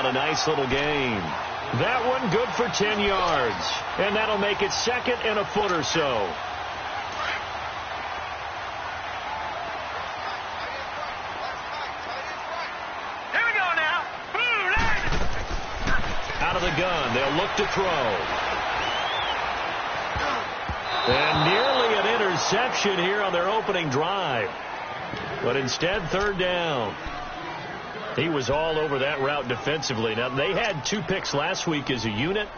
on a nice little gain. That one good for 10 yards. And that'll make it second and a foot or so. Here we go now. Out of the gun. They'll look to throw. And nearly an interception here on their opening drive. But instead, third down. He was all over that route defensively. Now, they had 2 picks last week as a unit.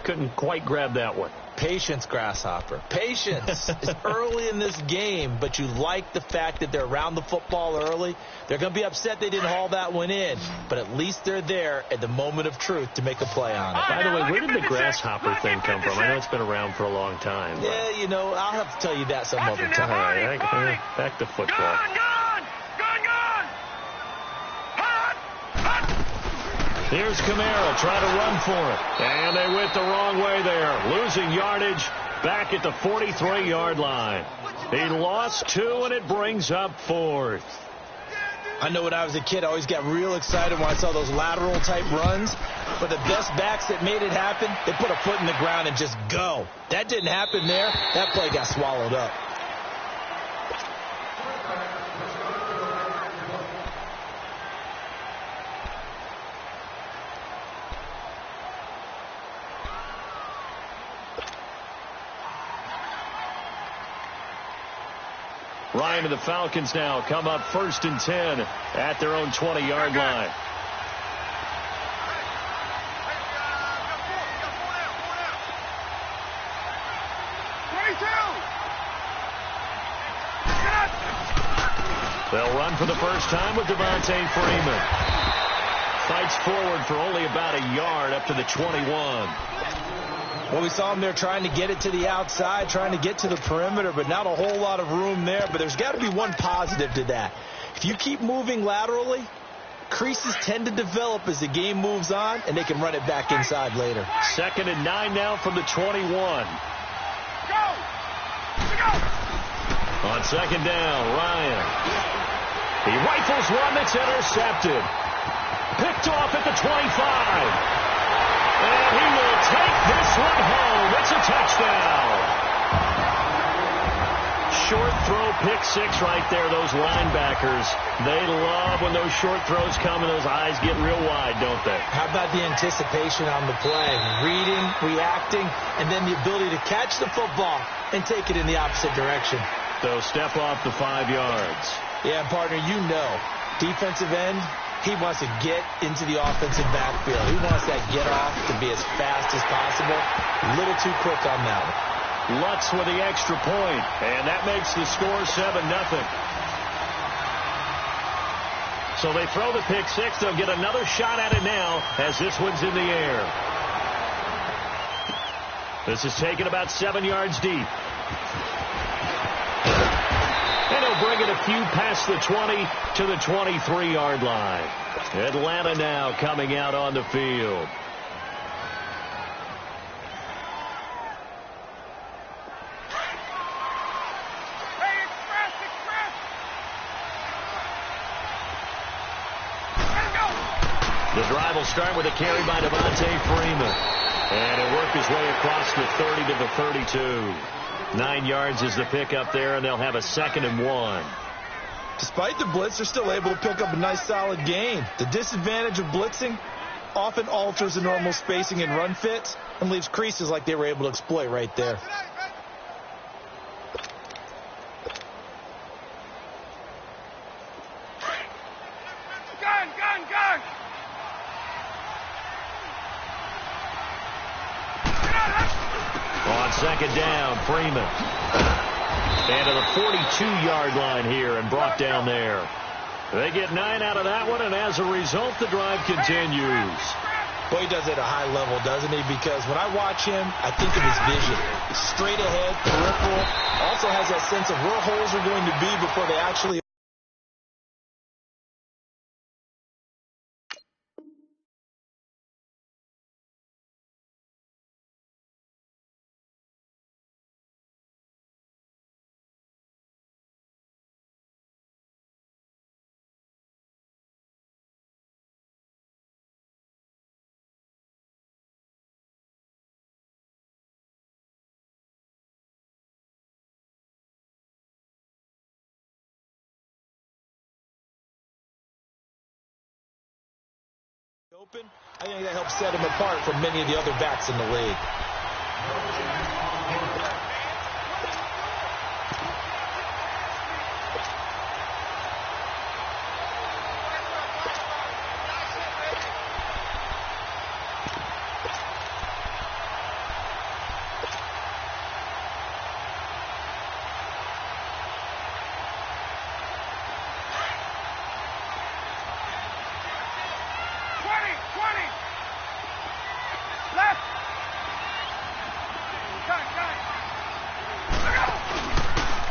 Couldn't quite grab that one. Patience, Grasshopper. Patience. It's early in this game, but you like the fact that they're around the football early. They're going to be upset they didn't haul that one in, but at least they're there at the moment of truth to make a play on it. By the way, where did the grasshopper thing come from? I know it's been around for a long time. Yeah, you know, I'll have to tell you that some other time. All right, back to football. Here's Kamara trying to run for it. And they went the wrong way there. Losing yardage back at the 43-yard line. He lost 2, and it brings up 4th. I know when I was a kid, I always got real excited when I saw those lateral-type runs. But the best backs that made it happen, they put a foot in the ground and just go. That didn't happen there. That play got swallowed up. Ryan and the Falcons now come up 1st and 10 at their own 20-yard line. They'll run for the first time with Devontae Freeman. Fights forward for only about a yard up to the 21. Well, we saw him there trying to get it to the outside, trying to get to the perimeter, but not a whole lot of room there. But there's got to be one positive to that. If you keep moving laterally, creases tend to develop as the game moves on, and they can run it back inside later. 2nd and 9 now from the 21. On 2nd down, Ryan. He rifles one that's intercepted. Picked off at the 25. And he will take this one home. It's a touchdown. Short throw, pick 6 right there. Those linebackers, they love when those short throws come and those eyes get real wide, don't they? How about the anticipation on the play? Reading, reacting, and then the ability to catch the football and take it in the opposite direction. So step off the 5 yards. Yeah, partner, you know, defensive end, he wants to get into the offensive backfield. He wants that get off to be as fast as possible. A little too quick on that one. Lutz with the extra point, and that makes the score 7-0. So they throw the pick 6. They'll get another shot at it now as this one's in the air. This is taken about 7 yards deep. And he'll bring it a few past the 20 to the 23-yard line. Atlanta now coming out on the field. The drive will start with a carry by Devontae Freeman. And it'll work his way across the 30 to the 32. 9 yards is the pickup there, and they'll have a 2nd and 1. Despite the blitz, they're still able to pick up a nice solid gain. The disadvantage of blitzing often alters the normal spacing and run fits and leaves creases like they were able to exploit right there. On 2nd down, Freeman. And to the 42-yard line here and brought down there. They get 9 out of that one, and as a result, the drive continues. Boy, he does it at a high level, doesn't he? Because when I watch him, I think of his vision. Straight ahead, peripheral. Also has that sense of where holes are going to be before they actually open, I think that helps set him apart from many of the other backs in the league.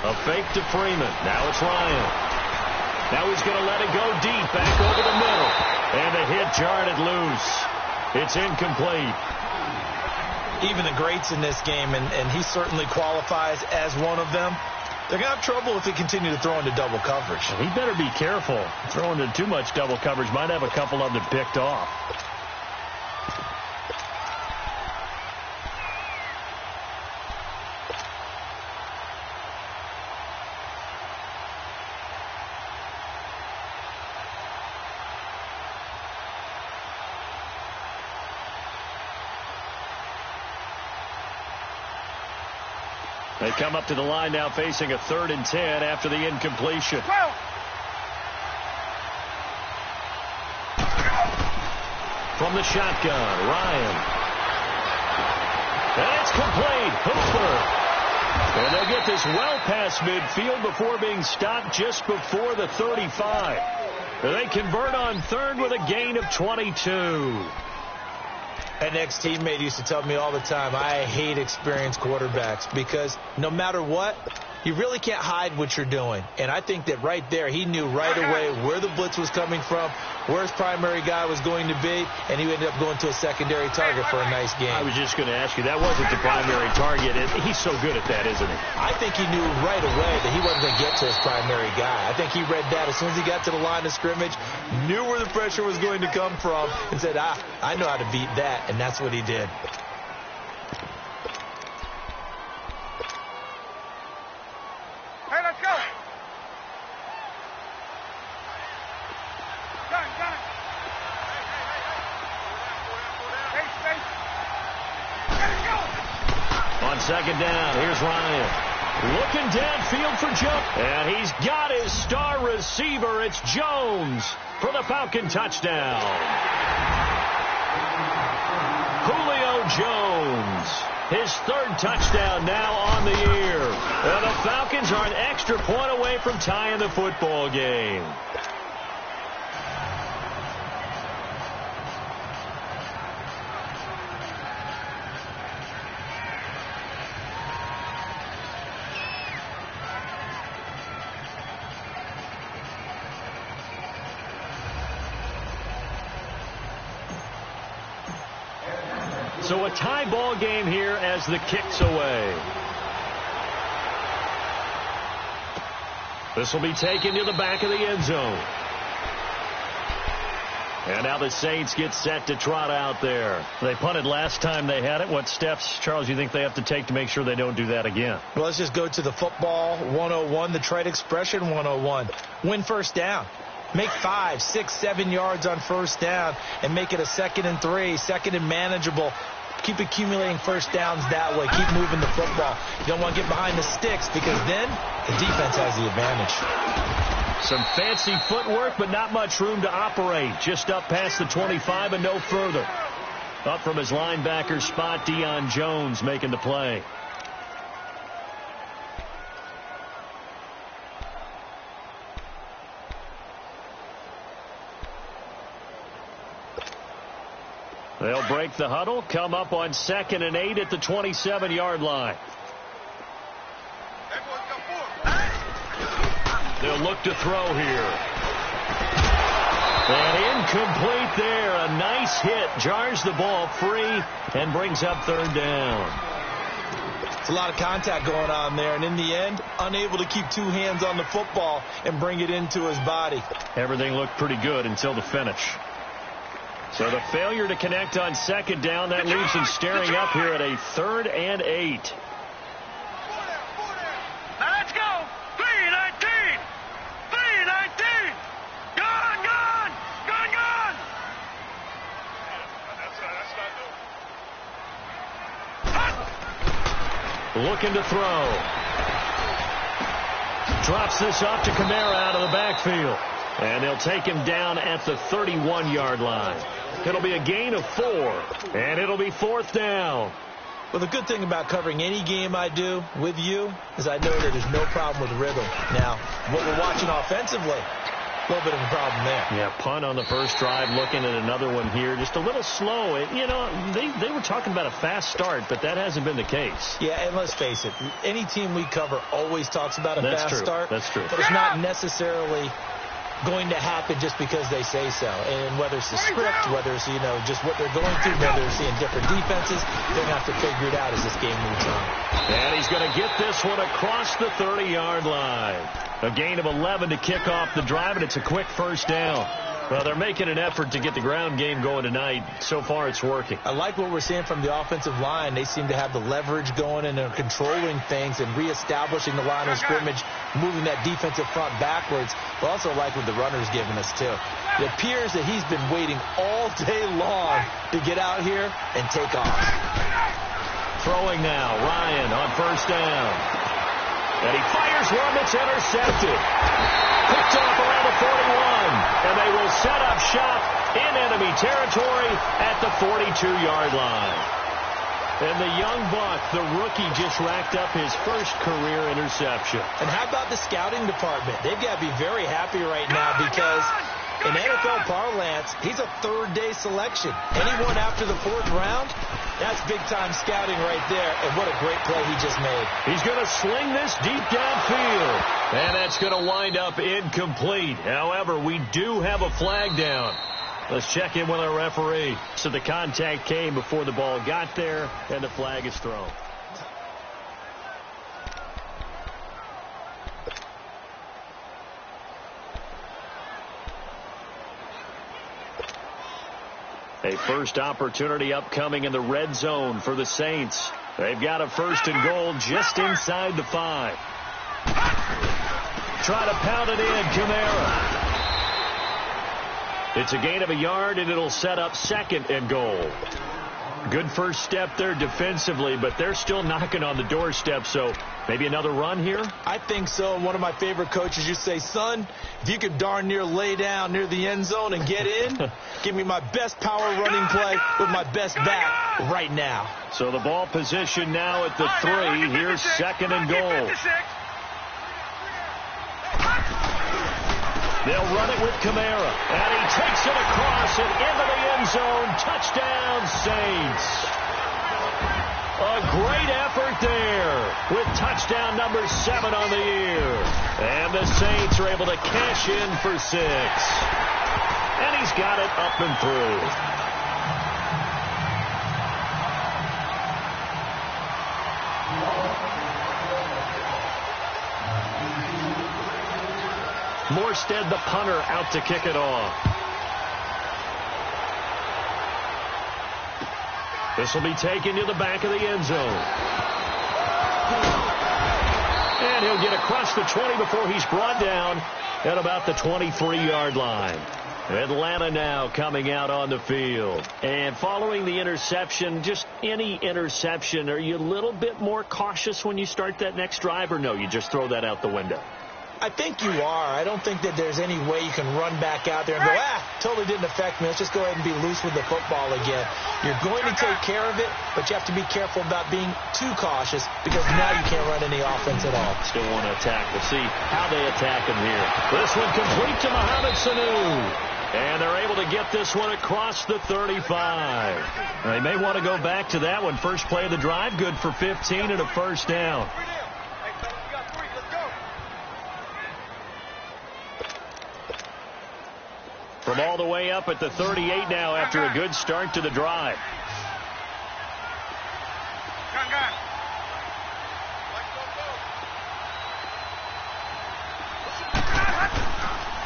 A fake to Freeman. Now it's Ryan. Now he's going to let it go deep, back over the middle. And the hit jarred it loose. It's incomplete. Even the greats in this game, and he certainly qualifies as one of them, they're going to have trouble if they continue to throw into double coverage. He better be careful. Throwing into too much double coverage might have a couple of them picked off. They come up to the line now facing a 3rd and 10 after the incompletion. From the shotgun, Ryan. And it's complete. Hooper. And they'll get this well past midfield before being stopped just before the 35. They convert on 3rd with a gain of 22. An ex-teammate used to tell me all the time, I hate experienced quarterbacks because no matter what, you really can't hide what you're doing. And I think that right there, he knew right away where the blitz was coming from, where his primary guy was going to be, and he ended up going to a secondary target for a nice game. I was just going to ask you, that wasn't the primary target. He's so good at that, isn't he? I think he knew right away that he wasn't going to get to his primary guy. I think he read that as soon as he got to the line of scrimmage, knew where the pressure was going to come from, and said, I know how to beat that, and that's what he did. On 2nd down, here's Ryan. Looking downfield for Jones. And he's got his star receiver. It's Jones for the Falcon touchdown. Julio Jones. His 3rd touchdown now on the year. And the Falcons are an extra point away from tying the football game. So a tie ball game here as the kick's away. This will be taken to the back of the end zone. And now the Saints get set to trot out there. They punted last time they had it. What steps, Charles, you think they have to take to make sure they don't do that again? Well, let's just go to the football 101, the trade expression 101. Win first down. Make 5, 6, 7 yards on first down and make it a 2nd and 3, 2nd and manageable. Keep accumulating first downs that way. Keep moving the football. You don't want to get behind the sticks because then the defense has the advantage. Some fancy footwork, but not much room to operate. Just up past the 25 and no further. Up from his linebacker spot, Deion Jones making the play. They'll break the huddle, come up on 2nd and 8 at the 27-yard line. They'll look to throw here. And incomplete there. A nice hit. Jars the ball free and brings up 3rd down. It's a lot of contact going on there, and in the end, unable to keep 2 hands on the football and bring it into his body. Everything looked pretty good until the finish. So the failure to connect on 2nd down, that leaves him staring up here at a 3rd and 8. Now let's go. 3-19. 3-19. Gone. looking to throw. Drops this off to Kamara out of the backfield. And they'll take him down at the 31-yard line. It'll be a gain of 4, and it'll be 4th down. Well, the good thing about covering any game I do with you is I know that there's no problem with rhythm. Now, what we're watching offensively, a little bit of a problem there. Yeah, punt on the first drive, looking at another one here. Just a little slow. You know, they were talking about a fast start, but that hasn't been the case. Yeah, and let's face it, any team we cover always talks about a fast start. That's true. But it's not necessarily going to happen just because they say so. And whether it's the script, whether it's, just what they're going through, whether they're seeing different defenses, they're going to have to figure it out as this game moves on. And he's going to get this one across the 30-yard line. A gain of 11 to kick off the drive, and it's a quick first down. Well, they're making an effort to get the ground game going tonight. So far, it's working. I like what we're seeing from the offensive line. They seem to have the leverage going and they're controlling things and reestablishing the line of scrimmage, moving that defensive front backwards. I also like what the runner's giving us, too. It appears that he's been waiting all day long to get out here and take off. Throwing now, Ryan on first down. And he fires one that's intercepted. Picked off around the 41. And they will set up shop in enemy territory at the 42-yard line. And the young buck, the rookie, just racked up his first career interception. And how about the scouting department? They've got to be very happy right now because in NFL parlance, he's a third-day selection. Anyone after the 4th round, that's big-time scouting right there. And what a great play he just made. He's going to sling this deep downfield. And that's going to wind up incomplete. However, we do have a flag down. Let's check in with our referee. So the contact came before the ball got there, and the flag is thrown. A first opportunity upcoming in the red zone for the Saints. They've got a 1st and goal just inside the 5. Try to pound it in, Kamara. It's a gain of a yard, and it'll set up 2nd and goal. Good first step there defensively, but they're still knocking on the doorstep, so maybe another run here? I think so. One of my favorite coaches used to say, son, if you could darn near lay down near the end zone and get in, give me my best power running play with my best back right now. So the ball position now at the 3. Here's 2nd and goal. They'll run it with Kamara, and he takes it across and into the end zone. Touchdown, Saints. A great effort there with touchdown number 7 on the year. And the Saints are able to cash in for 6. And he's got it up and through. Morstead, the punter, out to kick it off. This will be taken to the back of the end zone. And he'll get across the 20 before he's brought down at about the 23-yard line. Atlanta now coming out on the field. And following the interception, just any interception, are you a little bit more cautious when you start that next drive, or no, you just throw that out the window? I think you are. I don't think that there's any way you can run back out there and go, totally didn't affect me. Let's just go ahead and be loose with the football again. You're going to take care of it, but you have to be careful about being too cautious because now you can't run any offense at all. Still want to attack. We'll see how they attack him here. This one complete to Mohamed Sanu. And they're able to get this one across the 35. They may want to go back to that one. First play of the drive, good for 15 and a first down. From all the way up at the 38 now after a good start to the drive.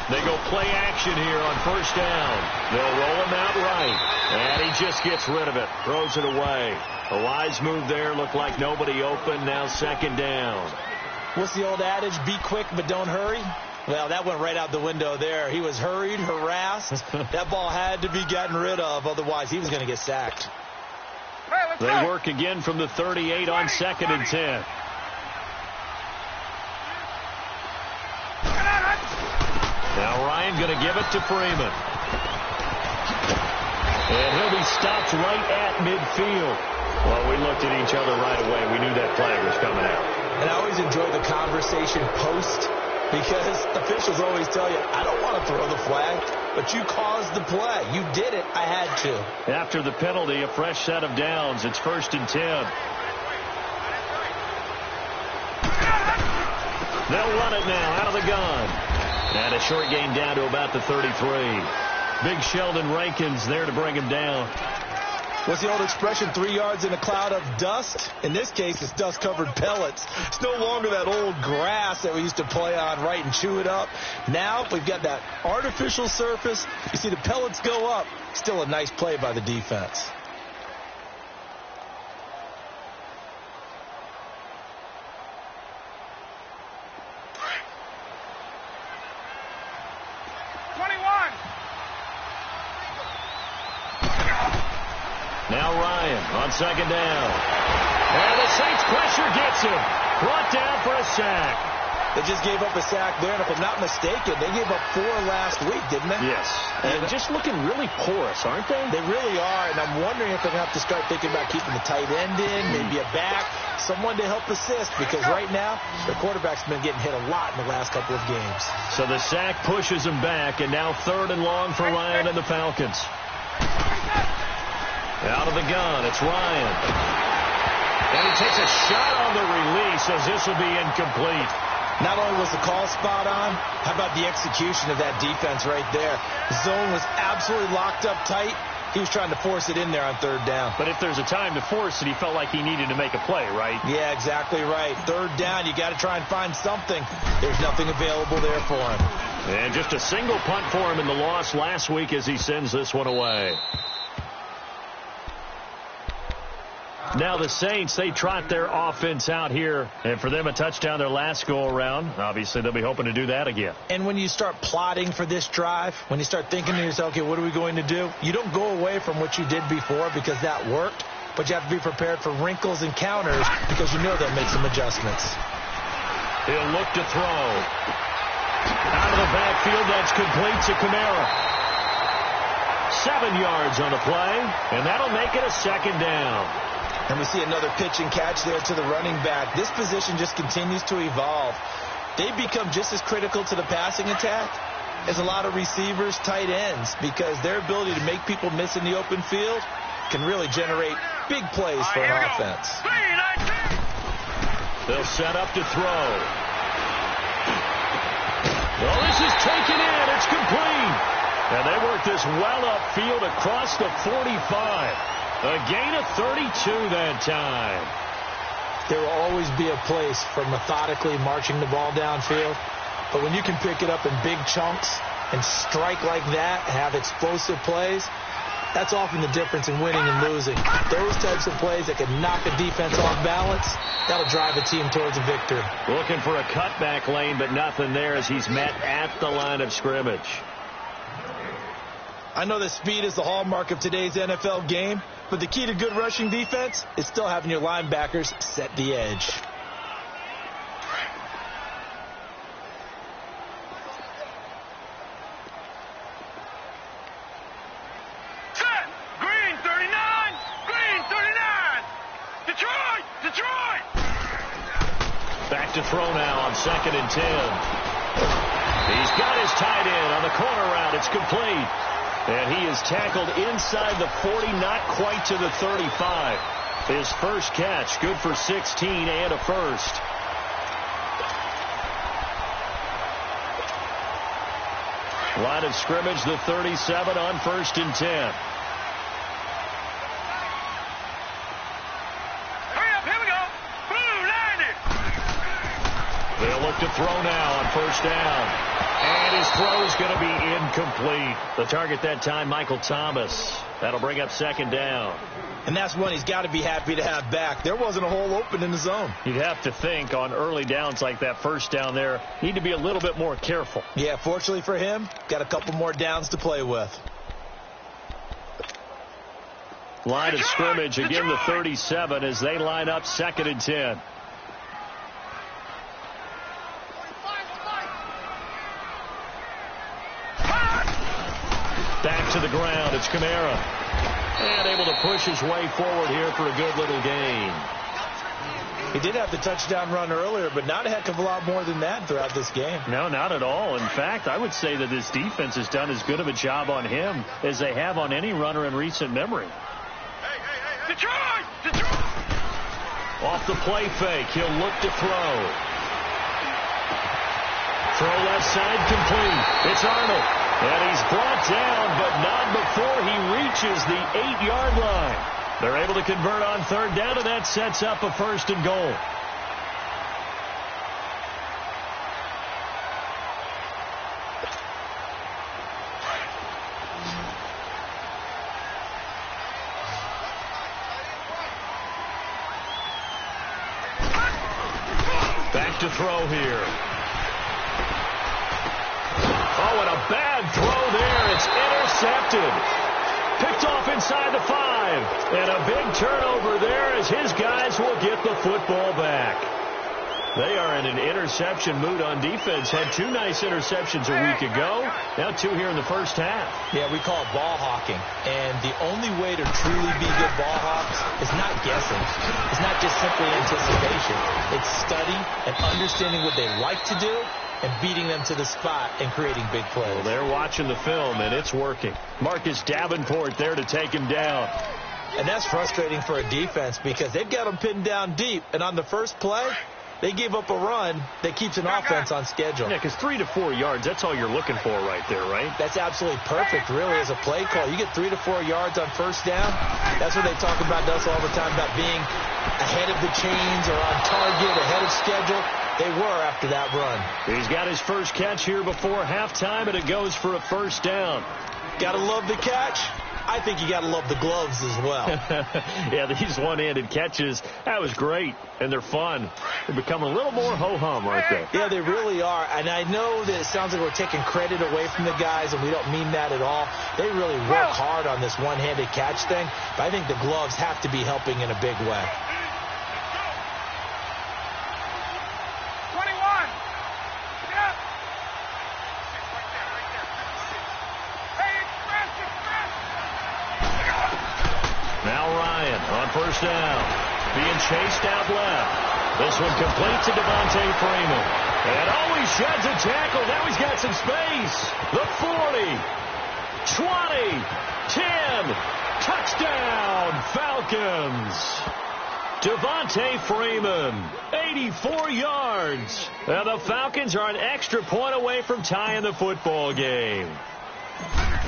They go play action here on first down. They'll roll him out right. And he just gets rid of it. Throws it away. A wise move there. Looked like nobody open. Now 2nd down. What's the old adage? Be quick, but don't hurry. Well, that went right out the window there. He was hurried, harassed. That ball had to be gotten rid of. Otherwise, he was going to get sacked. Hey, They work again from the 38 on 2nd and 10. Now Ryan going to give it to Freeman. And he'll be stopped right at midfield. Well, we looked at each other right away. We knew that flag was coming out. And I always enjoy the conversation post, because officials always tell you, I don't want to throw the flag, but you caused the play. You did it. I had to. After the penalty, a fresh set of downs. It's 1st and 10. They'll run it now out of the gun. And a short gain down to about the 33. Big Sheldon Rankins there to bring him down. What's the old expression, 3 yards in a cloud of dust? In this case, it's dust-covered pellets. It's no longer that old grass that we used to play on, right, and chew it up. Now we've got that artificial surface. You see the pellets go up. Still a nice play by the defense. Now Ryan on 2nd down. And the Saints pressure gets him. Brought down for a sack. They just gave up a sack there, and if I'm not mistaken, they gave up 4 last week, didn't they? Yes. And just looking really porous, aren't they? They really are, and I'm wondering if they're going to have to start thinking about keeping the tight end in, maybe a back, someone to help assist, because right now, their quarterback's been getting hit a lot in the last couple of games. So the sack pushes him back, and now 3rd and long for Ryan and the Falcons. Out of the gun, it's Ryan. And he takes a shot on the release as this will be incomplete. Not only was the call spot on, how about the execution of that defense right there? The zone was absolutely locked up tight. He was trying to force it in there on 3rd down. But if there's a time to force it, he felt like he needed to make a play, right? Yeah, exactly right. 3rd down, you got to try and find something. There's nothing available there for him. And just a single punt for him in the loss last week as he sends this one away. Now the Saints, they trot their offense out here. And for them, a touchdown their last go-around. Obviously, they'll be hoping to do that again. And when you start plotting for this drive, when you start thinking to yourself, okay, what are we going to do? You don't go away from what you did before because that worked. But you have to be prepared for wrinkles and counters because you know they'll make some adjustments. He'll look to throw. Out of the backfield, that's complete to Kamara. 7 yards on the play, and that'll make it a 2nd down. And we see another pitch and catch there to the running back. This position just continues to evolve. They become just as critical to the passing attack as a lot of receivers, tight ends, because their ability to make people miss in the open field can really generate big plays for an offense. They'll set up to throw. Well, this is taken in. It's complete. And they work this well upfield across the 45. A gain of 32 that time. There will always be a place for methodically marching the ball downfield. But when you can pick it up in big chunks and strike like that, have explosive plays, that's often the difference in winning and losing. Those types of plays that can knock a defense off balance, that'll drive a team towards a victory. Looking for a cutback lane, but nothing there as he's met at the line of scrimmage. I know that speed is the hallmark of today's NFL game, but the key to good rushing defense is still having your linebackers set the edge. Set! Green 39! Green 39! Detroit! Detroit! Back to throw now on 2nd and 10. He's got his tight end on the corner route. It's complete. And he is tackled inside the 40, not quite to the 35. His first catch, good for 16 and a first. Line of scrimmage, the 37 on 1st and 10. Hurry up, here we go! Blue 90! They'll look to throw now on 1st down. And his throw is going to be incomplete. The target that time, Michael Thomas. That'll bring up 2nd down. And that's one he's got to be happy to have back. There wasn't a hole open in the zone. You'd have to think on early downs like that 1st down there, need to be a little bit more careful. Yeah, fortunately for him, got a couple more downs to play with. Line of scrimmage, again the 37 as they line up 2nd and 10. Back to the ground, it's Kamara. And able to push his way forward here for a good little gain. He did have the touchdown run earlier, but not a heck of a lot more than that throughout this game. No, not at all. In fact, I would say that this defense has done as good of a job on him as they have on any runner in recent memory. Detroit! Detroit! Off the play fake, he'll look to throw. Throw left side complete. It's Arnold. And he's brought down, but not before he reaches the 8-yard line. They're able to convert on 3rd down, and that sets up a 1st and goal. Back to throw here. Oh, and a bad throw there. It's intercepted. Picked off inside the 5. And a big turnover there as his guys will get the football back. They are in an interception mood on defense. Had 2 nice interceptions a week ago. Now 2 here in the first half. Yeah, we call it ball hawking. And the only way to truly be good ball hawks is not guessing. It's not just simply anticipation. It's study and understanding what they like to do and beating them to the spot and creating big plays. Well, they're watching the film, and it's working. Marcus Davenport there to take him down. And that's frustrating for a defense because they've got them pinned down deep. And on the first play, they gave up a run that keeps an offense on schedule. Yeah, because 3 to 4 yards, that's all you're looking for right there, right? That's absolutely perfect, really, as a play call. You get 3 to 4 yards on first down. That's what they talk about to us all the time, about being ahead of the chains or on target, ahead of schedule. They were after that run. He's got his first catch here before halftime, and it goes for a 1st down. Gotta love the catch. I think you gotta love the gloves as well. Yeah, these one-handed catches, that was great, and they're fun. They become a little more ho-hum, aren't they? Yeah, they really are. And I know that it sounds like we're taking credit away from the guys, and we don't mean that at all. They really work hard on this one-handed catch thing, but I think the gloves have to be helping in a big way. On 1st down, being chased out left. This one complete to Devontae Freeman. And he sheds a tackle. Now he's got some space. The 40, 20, 10, touchdown, Falcons. Devontae Freeman, 84 yards. And the Falcons are an extra point away from tying the football game.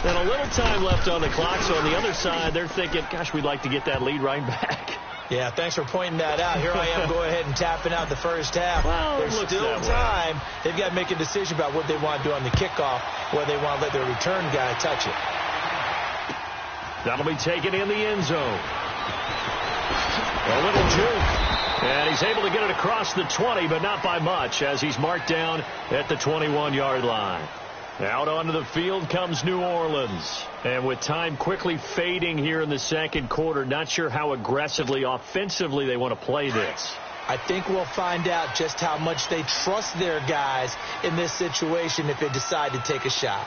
And a little time left on the clock, so on the other side, they're thinking, gosh, we'd like to get that lead right back. Yeah, thanks for pointing that out. Here I am going ahead and tapping out the first half. Well, there's still time. They've got to make a decision about what they want to do on the kickoff, whether they want to let their return guy touch it. That'll be taken in the end zone. A little juke. And he's able to get it across the 20, but not by much, as he's marked down at the 21-yard line. Out onto the field comes New Orleans. And with time quickly fading here in the second quarter, not sure how aggressively, offensively they want to play this. I think we'll find out just how much they trust their guys in this situation if they decide to take a shot.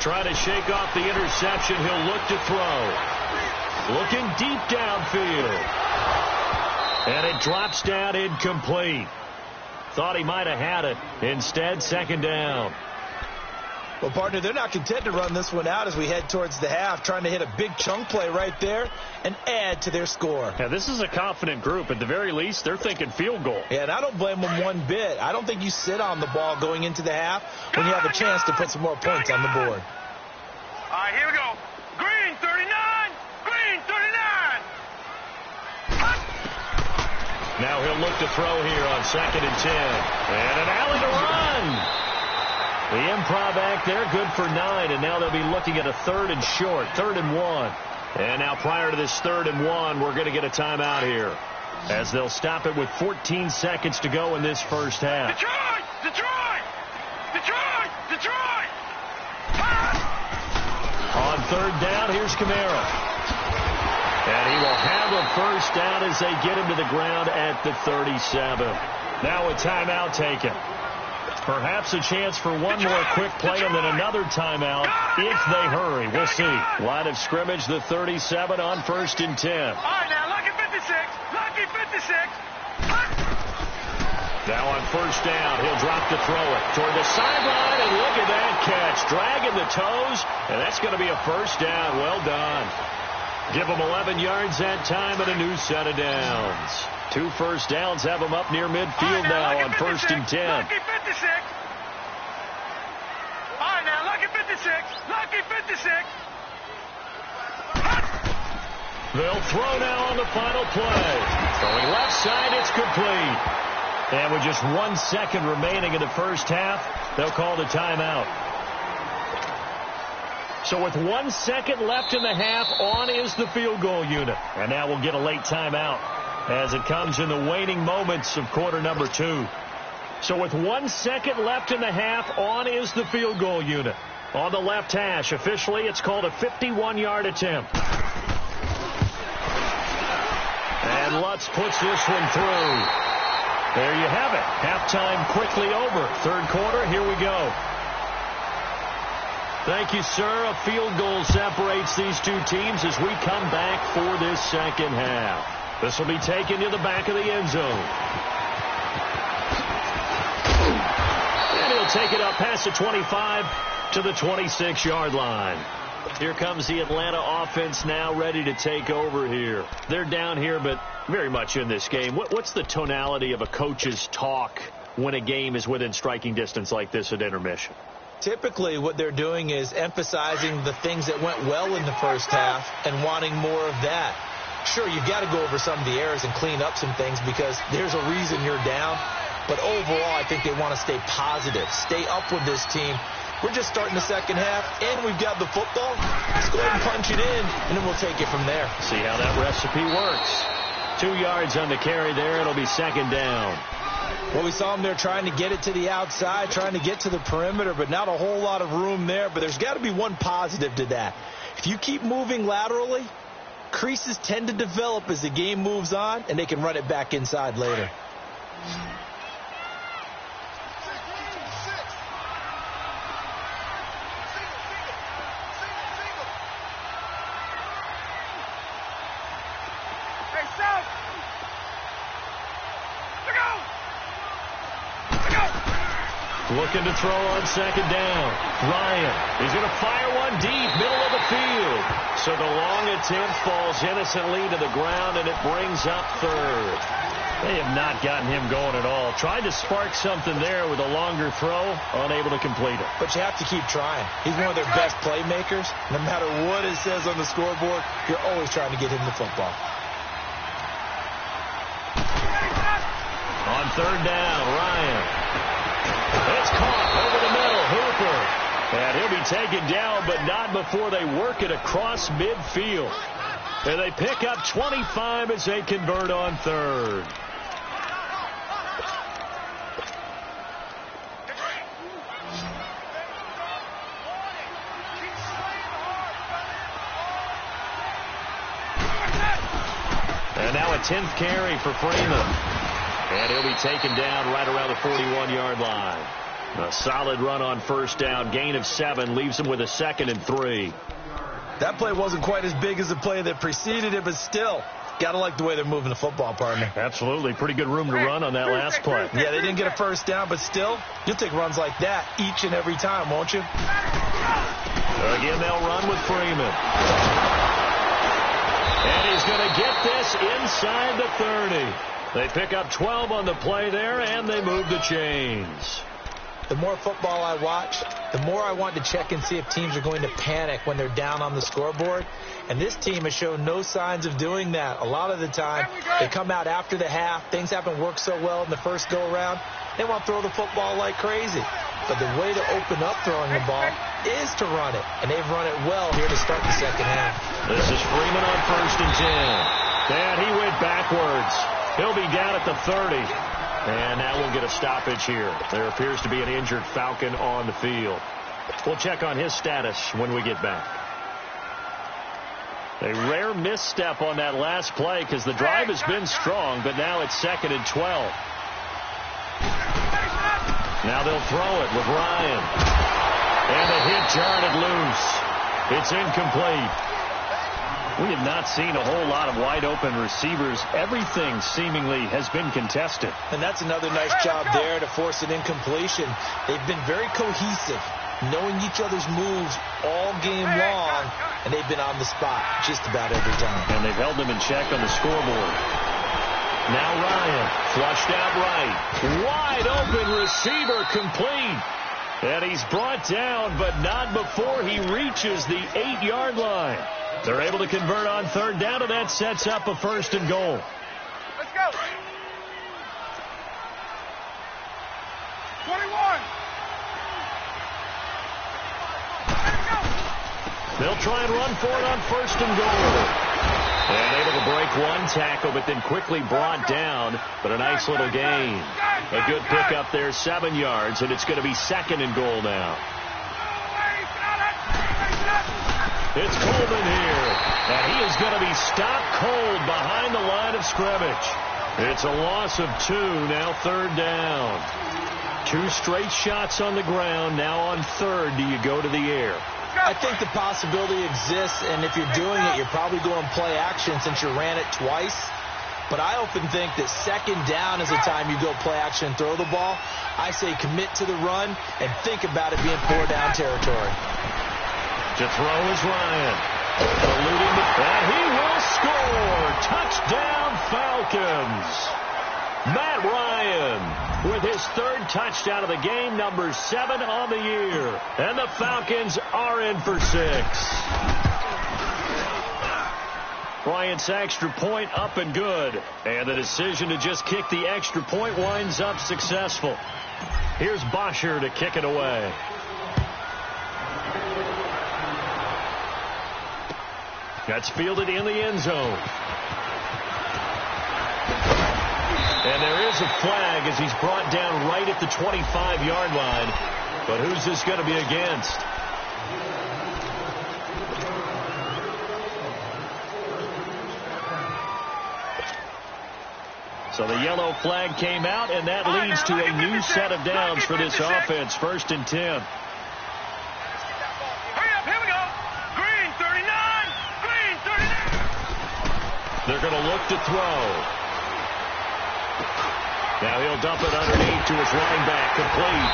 Trying to shake off the interception. He'll look to throw. Looking deep downfield. And it drops down incomplete. Thought he might have had it. Instead, 2nd down. Well, partner, they're not content to run this one out as we head towards the half, trying to hit a big chunk play right there and add to their score. Yeah, this is a confident group. At the very least, they're thinking field goal. Yeah, and I don't blame them one bit. I don't think you sit on the ball going into the half when you have a chance to put some more points on the board. All right, here we go. Green 39. Green 39. Now he'll look to throw here on 2nd and 10. And an alley to run. The improv act there, good for 9. And now they'll be looking at a 3rd and short, 3rd and 1. And now prior to this 3rd and 1, we're going to get a timeout here, as they'll stop it with 14 seconds to go in this first half. Detroit! Detroit! Detroit! Detroit! On third down, here's Kamara. And he will have a first down as they get him to the ground at the 37. Now a timeout taken. Perhaps a chance for one more quick play and then another timeout if they hurry. We'll see. Line of scrimmage, the 37 on 1st and 10. All right, now, lucky 56. Lucky 56. Now on first down, he'll drop to throw it toward the sideline, and look at that catch. Dragging the toes, and that's going to be a first down. Well done. Give them 11 yards that time and a new set of downs. 2 first downs have them up near midfield now on 1st and 10. Lucky 56. All right, now, lucky 56. Lucky 56. They'll throw now on the final play. Throwing left side, it's complete. And with just 1 second remaining in the first half, they'll call the timeout. So with 1 second left in the half, on is the field goal unit. And now we'll get a late timeout as it comes in the waning moments of quarter number 2. So with 1 second left in the half, on is the field goal unit. On the left hash, officially, it's called a 51-yard attempt. And Lutz puts this one through. There you have it. Halftime quickly over. Third quarter, here we go. Thank you, sir. A field goal separates these two teams as we come back for this second half. This will be taken to the back of the end zone. And he'll take it up past the 25 to the 26-yard line. Here comes the Atlanta offense now ready to take over here. They're down here, but very much in this game. What's the tonality of a coach's talk when a game is within striking distance like this at intermission? Typically, what they're doing is emphasizing the things that went well in the first half and wanting more of that. Sure, you've got to go over some of the errors and clean up some things because there's a reason you're down. But overall, I think they want to stay positive, stay up with this team. We're just starting the second half, and we've got the football. Let's go ahead and punch it in, and then we'll take it from there. See how that recipe works. 2 yards on the carry there. It'll be second down. Well, we saw them there trying to get it to the outside, trying to get to the perimeter, but not a whole lot of room there. But there's got to be one positive to that. If you keep moving laterally, creases tend to develop as the game moves on, and they can run it back inside later. Looking to throw on second down. Ryan, he's going to fire one deep, middle of the field. So the long attempt falls innocently to the ground, and it brings up third. They have not gotten him going at all. Tried to spark something there with a longer throw, unable to complete it. But you have to keep trying. He's one of their best playmakers. No matter what it says on the scoreboard, you're always trying to get him the football. On third down, Ryan. It's caught over the middle. Hooper. And he'll be taken down, but not before they work it across midfield. And they pick up 25 as they convert on third. And now a 10th carry for Freeman. And he'll be taken down right around the 41-yard line. A solid run on first down. Gain of 7 leaves him with a 2nd and 3. That play wasn't quite as big as the play that preceded it, but still, got to like the way they're moving the football, partner. Absolutely. Pretty good room to run on that last play. Yeah, they didn't get a first down, but still, you'll take runs like that each and every time, won't you? Again, they'll run with Freeman. And he's going to get this inside the 30. They pick up 12 on the play there, and they move the chains. The more football I watch, the more I want to check and see if teams are going to panic when they're down on the scoreboard. And this team has shown no signs of doing that. A lot of the time, they come out after the half. Things haven't worked so well in the first go-around. They want to throw the football like crazy. But the way to open up throwing the ball is to run it. And they've run it well here to start the second half. This is Freeman on 1st and 10. And he went backwards. He'll be down at the 30. And now we'll get a stoppage here. There appears to be an injured Falcon on the field. We'll check on his status when we get back. A rare misstep on that last play because the drive has been strong, but now it's 2nd and 12. Now they'll throw it with Ryan. And the hit jarred loose. It's incomplete. We have not seen a whole lot of wide-open receivers. Everything seemingly has been contested. And that's another nice job there to force an incompletion. They've been very cohesive, knowing each other's moves all game long, and they've been on the spot just about every time. And they've held them in check on the scoreboard. Now Ryan, flushed out right. Wide open receiver, complete. And he's brought down, but not before he reaches the 8-yard line. They're able to convert on 3rd down, and that sets up a 1st and goal. Let's go. 21. They'll try and run for it on 1st and goal. And able to break one tackle, but then quickly brought down. But a nice little gain. A good pickup there, 7 yards, and it's going to be 2nd and goal now. It's Coleman here, and he is going to be stopped cold behind the line of scrimmage. It's a loss of 2, now 3rd down. 2 straight shots on the ground. Now on 3rd, do you go to the air? I think the possibility exists, and if you're doing it, you're probably going play action since you ran it twice. But I often think that 2nd down is the time you go play action and throw the ball. I say commit to the run and think about it being 4-down territory. To throw is Ryan. And he will score. Touchdown Falcons. Matt Ryan with his 3rd touchdown of the game, number 7 on the year. And the Falcons are in for 6. Bryant's extra point up and good. And the decision to just kick the extra point winds up successful. Here's Bosher to kick it away. That's fielded in the end zone. And there is a flag as he's brought down right at the 25-yard line. But who's this going to be against? So the yellow flag came out, and that leads to a new set of downs for this offense. 1st and 10. Hurry up, here we go. Green, 39. Green, 39. They're going to look to throw. Now he'll dump it underneath to his running back, complete.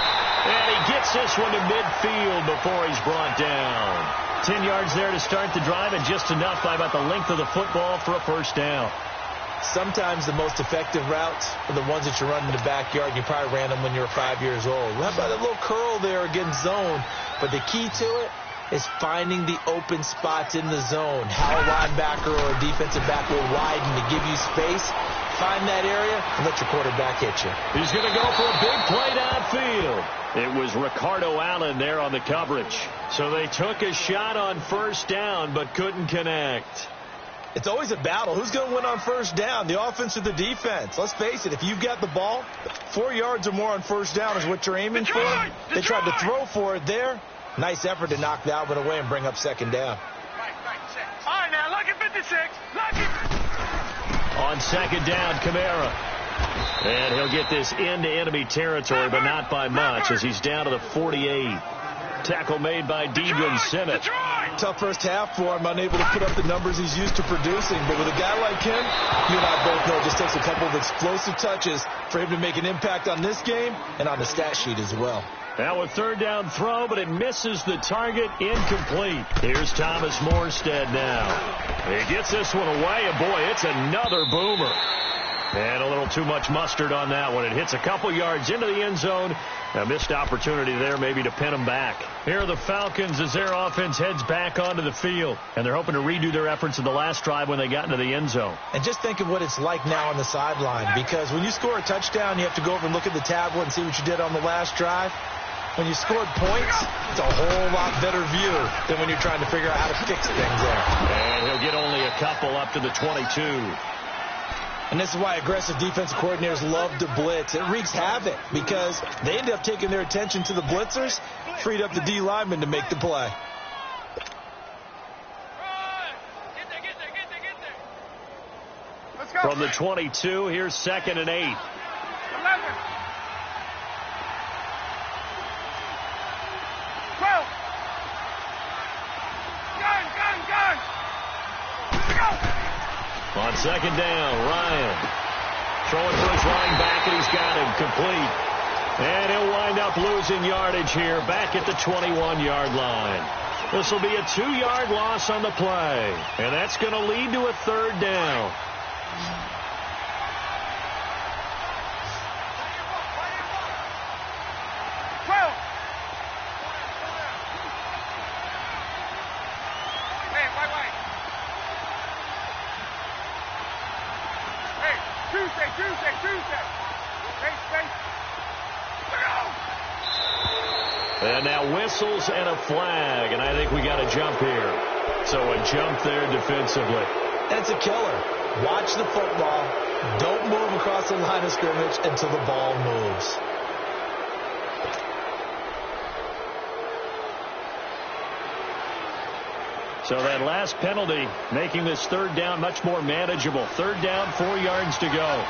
And he gets this one to midfield before he's brought down. 10 yards there to start the drive, and just enough by about the length of the football for a 1st down. Sometimes the most effective routes are the ones that you run in the backyard. You probably ran them when you were 5 years old. How about that little curl there against zone? But the key to it is finding the open spots in the zone. How a linebacker or a defensive back will widen to give you space. Find that area and let your quarterback hit you. He's going to go for a big play downfield. It was Ricardo Allen there on the coverage. So they took a shot on 1st down but couldn't connect. It's always a battle. Who's going to win on 1st down, the offense or the defense? Let's face it, if you've got the ball, 4 yards or more on 1st down is what you're aiming for. They tried to throw for it there. Nice effort to knock that one away and bring up 2nd down. All right, now, lucky 56. Lucky. On 2nd down, Kamara. And he'll get this into enemy territory, but not by much as he's down to the 48. Tackle made by Deidrin Simmett. Tough first half for him, unable to put up the numbers he's used to producing. But with a guy like him, you and I both know it just takes a couple of explosive touches for him to make an impact on this game and on the stat sheet as well. Now a 3rd down throw, but it misses the target, incomplete. Here's Thomas Morstead now. He gets this one away, and boy, it's another boomer. And a little too much mustard on that one. It hits a couple yards into the end zone. A missed opportunity there maybe to pin them back. Here are the Falcons as their offense heads back onto the field. And they're hoping to redo their efforts in the last drive when they got into the end zone. And just think of what it's like now on the sideline. Because when you score a touchdown, you have to go over and look at the tablet and see what you did on the last drive. When you scored points, it's a whole lot better view than when you're trying to figure out how to fix things there. And he'll get only a couple up to the 22. And this is why aggressive defensive coordinators love to blitz. It wreaks havoc because they end up taking their attention to the blitzers, freed up the D lineman to make the play. From the 22, here's 2nd and 8. 11. On 2nd down, Ryan throwing for his running back, and he's got him complete. And he'll wind up losing yardage here back at the 21-yard line. This will be a 2-yard loss on the play, and that's going to lead to a 3rd down. And now whistles and a flag, and I think we got a jump here. So a jump there defensively. That's a killer. Watch the football. Don't move across the line of scrimmage until the ball moves. So that last penalty making this 3rd down much more manageable. 3rd down, 4 yards to go.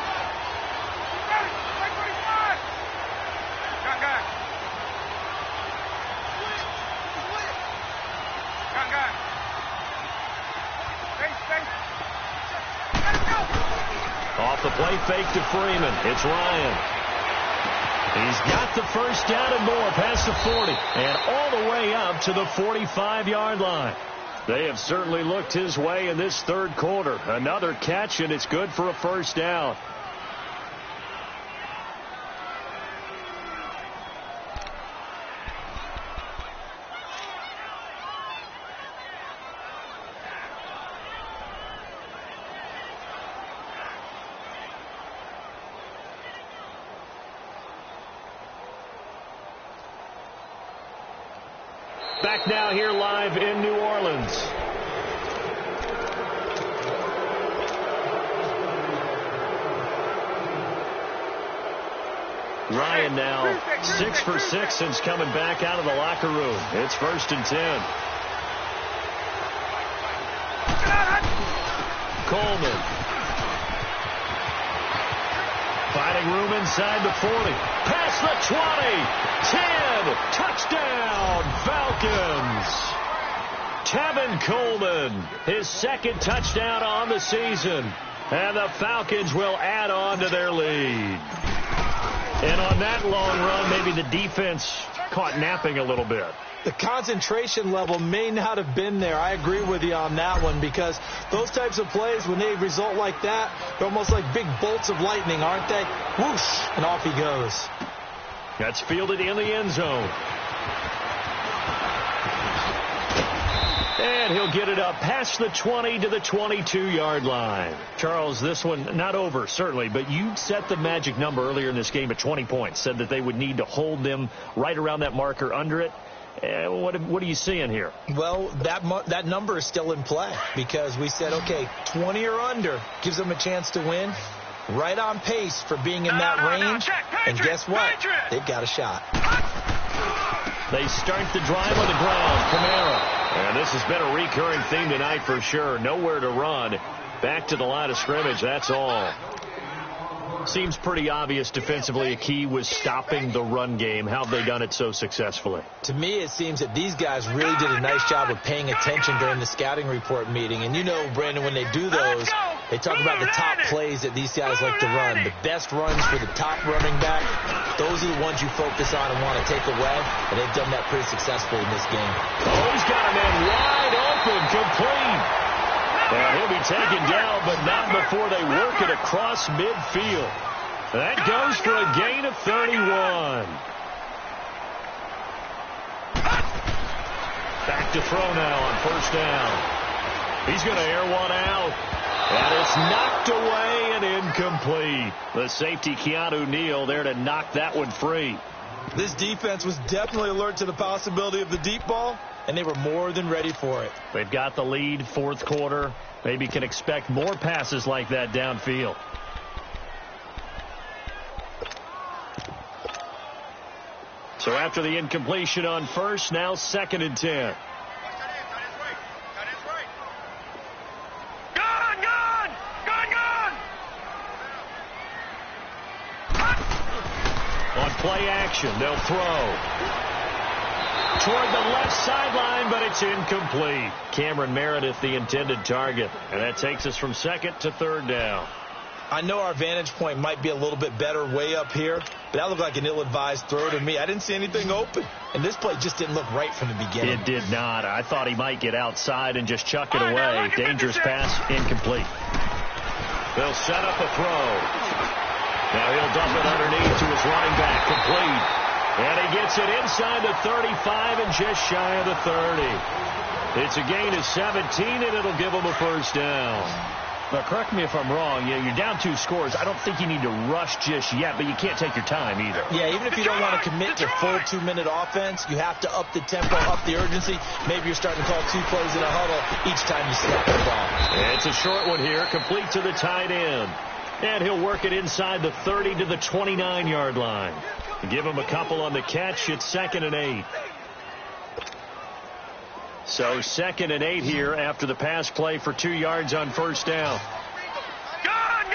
Off the play fake to Freeman. It's Ryan. He's got the 1st down and more past the 40 and all the way up to the 45-yard line. They have certainly looked his way in this 3rd quarter. Another catch, and it's good for a 1st down. Back now here live in New Orleans. Ryan now 6 for 6 since coming back out of the locker room. It's 1st and 10. Coleman. Finding room inside the 40. Past the 20. 10. Touchdown, Falcons. Tevin Coleman, his 2nd touchdown on the season. And the Falcons will add on to their lead. And on that long run, maybe the defense caught napping a little bit. The concentration level may not have been there. I agree with you on that one, because those types of plays, when they result like that, they're almost like big bolts of lightning, aren't they? Whoosh, and off he goes. That's fielded in the end zone. And he'll get it up past the 20 to the 22-yard line. Charles, this one not over, certainly, but you set the magic number earlier in this game at 20 points, said that they would need to hold them right around that marker under it. What are you seeing here? Well, that number is still in play, because we said, okay, 20 or under gives them a chance to win. Right on pace for being in that range. And guess what? They've got a shot. They start the drive on the ground. Kamara. And this has been a recurring theme tonight for sure. Nowhere to run. Back to the line of scrimmage. That's all. Seems pretty obvious defensively a key was stopping the run game. How have they done it so successfully? To me, it seems that these guys really did a nice job of paying attention during the scouting report meeting. And you know, Brandon, when they do those, they talk about the top plays that these guys like to run. The best runs for the top running back, those are the ones you focus on and want to take away. And they've done that pretty successfully in this game. Oh, he's got a man wide open, complete. And he'll be taken down, but not before they work it across midfield. That goes for a gain of 31. Back to throw now on 1st down. He's going to air one out. And it's knocked away and incomplete. The safety, Keanu Neal, there to knock that one free. This defense was definitely alert to the possibility of the deep ball, and they were more than ready for it. They've got the lead, 4th quarter. Maybe can expect more passes like that downfield. So after the incompletion on 1st, now 2nd and 10. play action. They'll throw toward the left sideline, but it's incomplete. Cameron Meredith, the intended target. And that takes us from second to third down. I know our vantage point might be a little bit better way up here, but that looked like an ill-advised throw to me. I didn't see anything open, and this play just didn't look right from the beginning. It did not. I thought he might get outside and just chuck it away. Dangerous pass, incomplete. They'll set up a throw. Now he'll dump it underneath to his running back, complete. And he gets it inside the 35 and just shy of the 30. It's a gain of 17, and it'll give him a first down. Now, correct me if I'm wrong. You're down 2 scores. I don't think you need to rush just yet, but you can't take your time either. Yeah, even if you don't want to commit to full 2-minute offense, you have to up the tempo, up the urgency. Maybe you're starting to call 2 plays in a huddle each time you snap the ball. And it's a short one here, complete to the tight end. And he'll work it inside the 30 to the 29-yard line. Give him a couple on the catch. It's 2nd and 8. So 2nd and 8 here after the pass play for 2 yards on first down. Gone!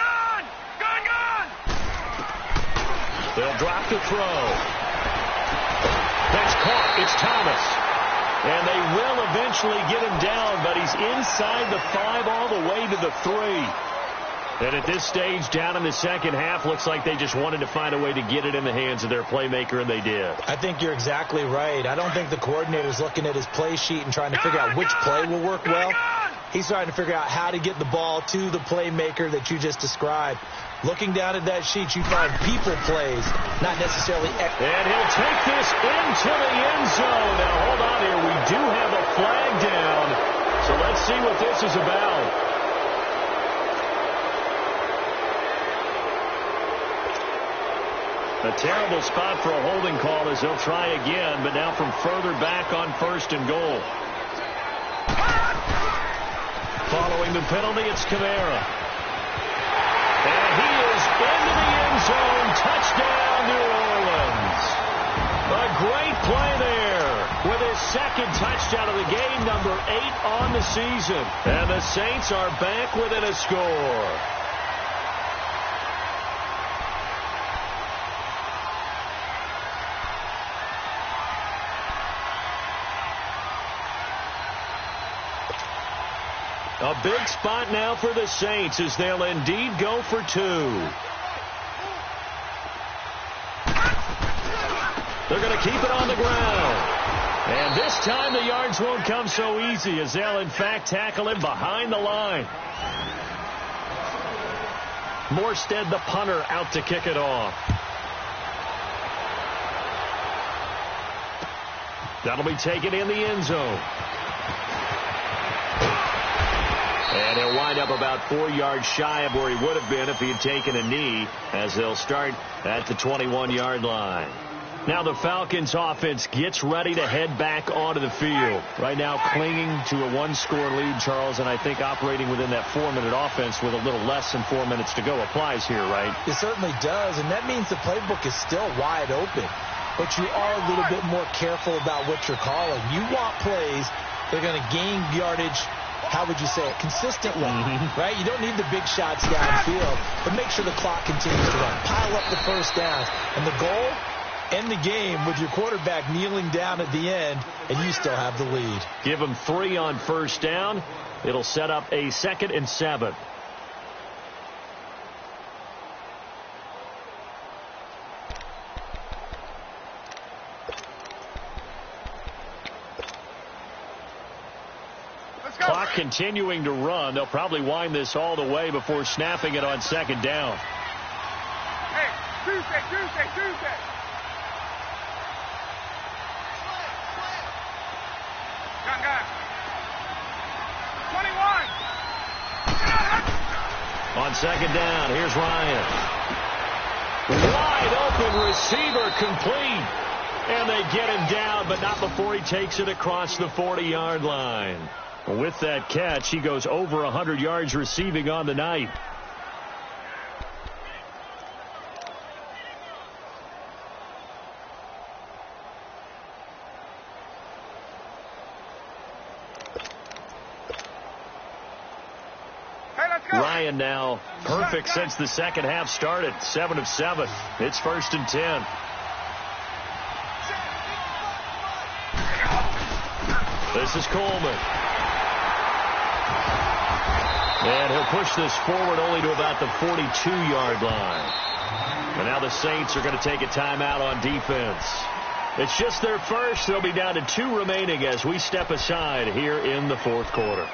They'll drop the throw. That's caught. It's Thomas. And they will eventually get him down, but he's inside the 5 all the way to the 3. And at this stage, down in the second half, looks like they just wanted to find a way to get it in the hands of their playmaker, and they did. I think you're exactly right. I don't think the coordinator's looking at his play sheet and trying to figure out which play will work well. He's trying to figure out how to get the ball to the playmaker that you just described. Looking down at that sheet, you find people plays, not necessarily... And he'll take this into the end zone. Now, hold on here. We do have a flag down, so let's see what this is about. A terrible spot for a holding call as they'll try again, but now from further back on 1st and goal. Following the penalty, it's Kamara. And he is into the end zone. Touchdown, New Orleans. A great play there with his 2nd touchdown of the game, number 8 on the season. And the Saints are back within a score. A big spot now for the Saints as they'll indeed go for 2. They're going to keep it on the ground. And this time the yards won't come so easy as they'll in fact tackle him behind the line. Morstead, the punter, out to kick it off. That'll be taken in the end zone. And he'll wind up about 4 yards shy of where he would have been if he had taken a knee, as they'll start at the 21-yard line. Now the Falcons offense gets ready to head back onto the field. Right now clinging to a 1-score lead, Charles, and I think operating within that 4-minute offense with a little less than 4 minutes to go applies here, right? It certainly does, and that means the playbook is still wide open. But you are a little bit more careful about what you're calling. You want plays that are going to gain yardage, how would you say it, consistently, right? You don't need the big shots downfield, but make sure the clock continues to run. Pile up the first downs. And the goal, end the game with your quarterback kneeling down at the end, and you still have the lead. Give them 3 on first down. It'll set up a 2nd and 7. Clock continuing to run. They'll probably wind this all the way before snapping it on 2nd down. Hey, Tuesday. Gun. 21. On 2nd down, here's Ryan. Wide open receiver, complete. And they get him down, but not before he takes it across the 40-yard line. With that catch, he goes over 100 yards receiving on the night. Hey, let's go. Ryan now perfect since the second half started. 7 of 7. It's 1st and 10. This is Coleman. And he'll push this forward only to about the 42-yard line. And now the Saints are going to take a timeout on defense. It's just their first. They'll be down to 2 remaining as we step aside here in the fourth quarter.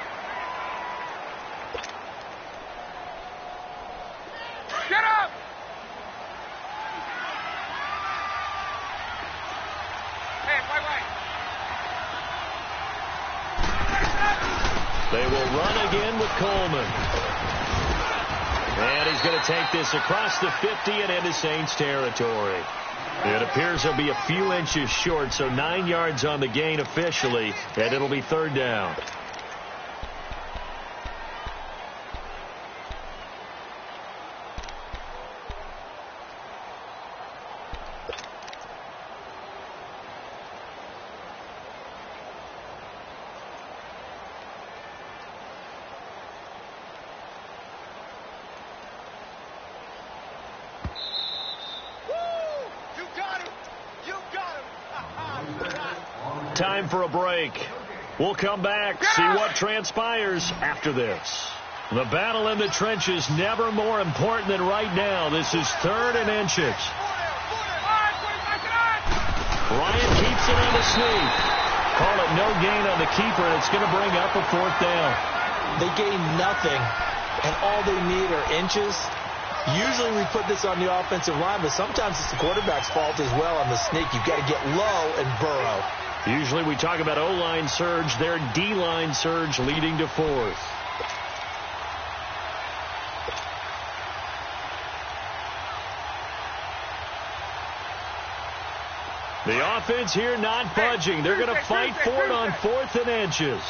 Get up! Hey, wait. They will run again with Coleman. And he's going to take this across the 50 and into Saints territory. It appears he'll be a few inches short, so 9 yards on the gain officially, and it'll be third down. Time for a break. We'll come back, see what transpires after this. The battle in the trenches never more important than right now. This is 3rd and inches. Ryan keeps it on the sneak. Call it no gain on the keeper, and it's going to bring up a 4th down. They gain nothing, and all they need are inches. Usually we put this on the offensive line, but sometimes it's the quarterback's fault as well on the sneak. You've got to get low and burrow. Usually we talk about O-line surge, their D-line surge leading to 4th. The offense here not budging. They're going to fight for it on 4th and inches.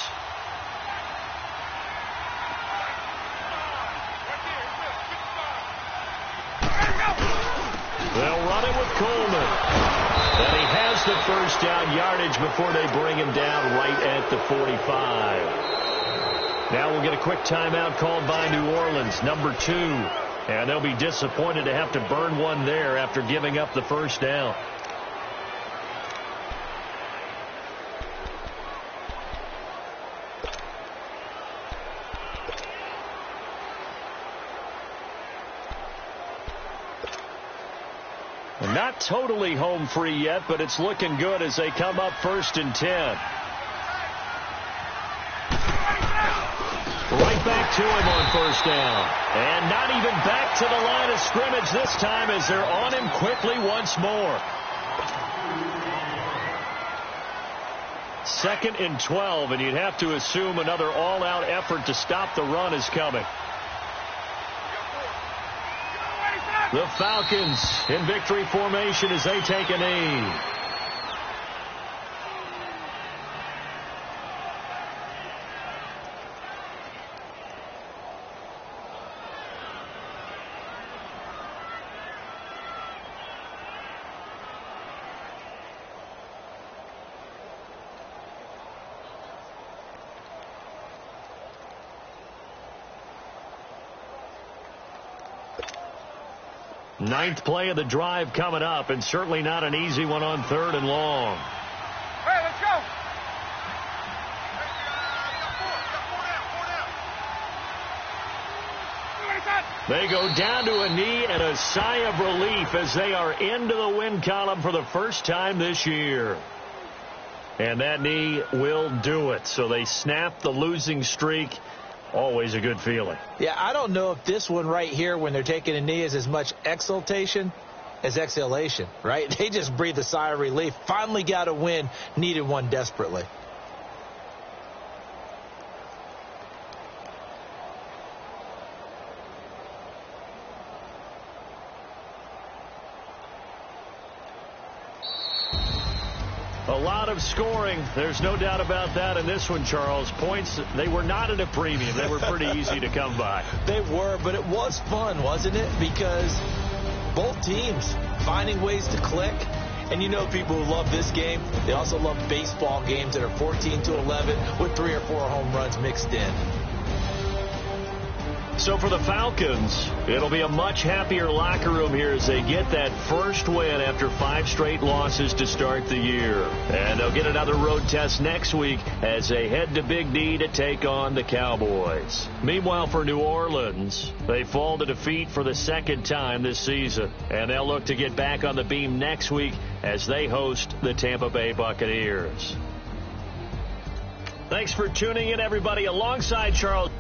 They'll run it with Coleman. And he has the first down yardage before they bring him down right at the 45. Now we'll get a quick timeout called by New Orleans, number 2. And they'll be disappointed to have to burn one there after giving up the first down. Not totally home free yet, but it's looking good as they come up 1st and 10. Right back to him on 1st down. And not even back to the line of scrimmage this time as they're on him quickly once more. 2nd and 12, and you'd have to assume another all-out effort to stop the run is coming. The Falcons in victory formation as they take a knee. Ninth play of the drive coming up, and certainly not an easy one on 3rd and long. Hey, let's go. They go down to a knee and a sigh of relief as they are into the win column for the first time this year. And that knee will do it. So they snap the losing streak. Always a good feeling. Yeah, I don't know if this one right here when they're taking a knee is as much exultation as exhalation, right? They just breathe a sigh of relief. Finally got a win, needed one desperately. A lot of scoring. There's no doubt about that in this one, Charles. Points, they were not at a premium. They were pretty easy to come by. They were, but it was fun, wasn't it? Because both teams finding ways to click. And you know people who love this game, they also love baseball games that are 14-11 with 3 or 4 home runs mixed in. So for the Falcons, it'll be a much happier locker room here as they get that first win after 5 straight losses to start the year. And they'll get another road test next week as they head to Big D to take on the Cowboys. Meanwhile, for New Orleans, they fall to defeat for the second time this season. And they'll look to get back on the beam next week as they host the Tampa Bay Buccaneers. Thanks for tuning in, everybody, alongside Charles.